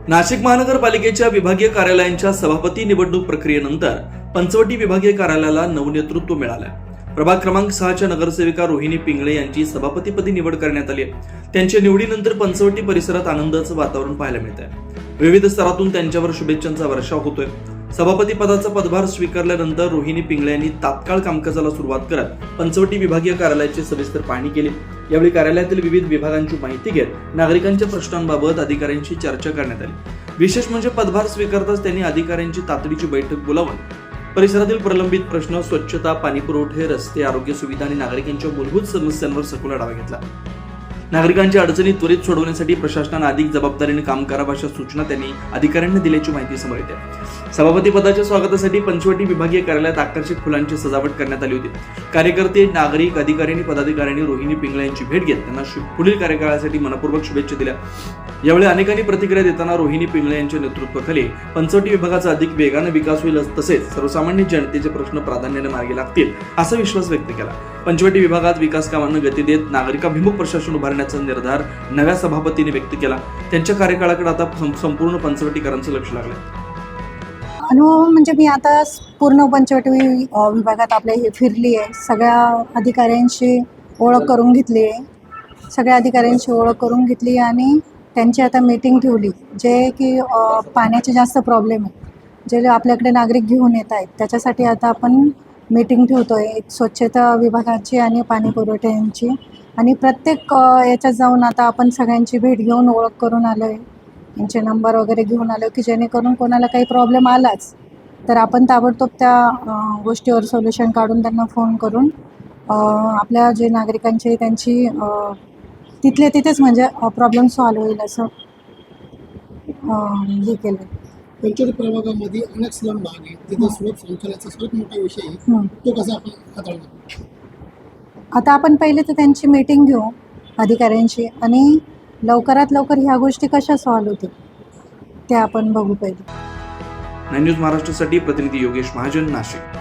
नाशिक महानगरपालिकेच्या विभागीय कार्यालयांच्या सभापती निवडणूक प्रक्रियेनंतर पंचवटी विभागीय कार्यालयाला नवनेतृत्व मिळालंय। प्रभाग क्रमांक 6च्या नगरसेविका रोहिणी पिंगळे यांची सभापतीपदी निवड करण्यात आली आहे। त्यांच्या निवडीनंतर पंचवटी परिसरात आनंदाचं वातावरण पाहायला मिळत आहे। विविध स्तरातून त्यांच्यावर शुभेच्छांचा वर्षाव होतोय। सभापती पदाचा पदभार स्वीकारल्यानंतर रोहिणी पिंगळे यांनी तात्काळ कामकाजाला सुरुवात करत पंचवटी विभागीय कार्यालयाची सविस्तर पाहणी केली। यावेळी कार्यालयातील विविध विभागांची माहिती घेत नागरिकांच्या प्रश्नांबाबत अधिकाऱ्यांशी चर्चा करण्यात आली। विशेष म्हणजे पदभार स्वीकारताच त्यांनी अधिकाऱ्यांची तातडीची बैठक बोलावून परिसरातील प्रलंबित प्रश्न, स्वच्छता, पाणीपुरवठे, रस्ते, आरोग्य सुविधा आणि नागरिकांच्या मूलभूत समस्यांवर सखोल आढावा घेतला। नागरिकांच्या अडचणी त्वरित सोडवण्यासाठी प्रशासनाने अधिक जबाबदारीने काम करावं अशा सूचना त्यांनी अधिकाऱ्यांना दिल्याची माहिती समोर येते। सभापती पदाच्या स्वागतासाठी पंचवटी विभागीय कार्यालयात आकर्षक फुलांची सजावट करण्यात आली होती। कार्यकर्ते, नागरिक, अधिकारी आणि पदाधिकाऱ्यांनी रोहिणी पिंगळे यांची भेट घेत त्यांना पुढील कार्यकाळासाठी मनपूर्वक शुभेच्छा दिल्या। यावेळी अनेकांनी प्रतिक्रिया देताना रोहिणी पिंगळे यांच्या नेतृत्वाखाली पंचवटी विभागाचा अधिक वेगाने विकास होईल तसेच सर्वसामान्य जनतेचे प्रश्न प्राधान्याने मार्गी लागतील असा विश्वास व्यक्त केला। पंचवटी विभागात विकास कामांना गती देत नागरिकाभिमुख प्रशासन उभारण्याचा निर्धार नव्या सभापतीने व्यक्त केला। त्यांच्या कार्यकाळाकडे आता संपूर्ण पंचवटीकरांचं लक्ष लागलंय। अनुभव म्हणजे मी आता पूर्ण पंचवटी विभागात आपल्या हे फिरली आहे। सगळ्या अधिकाऱ्यांशी ओळख करून घेतली आहे। सगळ्या अधिकाऱ्यांची ओळख करून घेतली आणि त्यांची आता मीटिंग ठेवली। जे की पाण्याचे जास्त प्रॉब्लेम आहे, जे आपल्याकडे नागरिक घेऊन येत आहेत त्याच्यासाठी आता आपण मीटिंग ठेवतो आहे, एक स्वच्छता विभागाची आणि पाणी पुरवठ्यांची। आणि प्रत्येक याच्यात जाऊन आता आपण सगळ्यांची भेट घेऊन ओळख करून आलो आहे, यांचे नंबर वगैरे घेऊन आलो की जेणेकरून कोणाला काही प्रॉब्लेम आलाच तर आपण ताबडतोब त्या गोष्टीवर सोल्युशन काढून त्यांना फोन करून आपल्या जे नागरिकांचे त्यांची तिथले तिथेच म्हणजे प्रॉब्लेम सॉल्व्ह होईल असं हे केलं। पंचवटी प्रभागामध्ये अनेक स्लम भाग आहे, तिथे सुलभ शौचालयाचा सर्वात मोठा विषय आहे, तो कसा आपण हाताळणार? आता आपण पहिले तर त्यांची मीटिंग घेऊ अधिकाऱ्यांशी आणि लवकरात लवकर ह्या गोष्टी कशा सॉल्व्ह होतील ते आपण बघू पहिले। 9 न्यूज महाराष्ट्रासाठी प्रतिनिधी योगेश महाजन, नाशिक।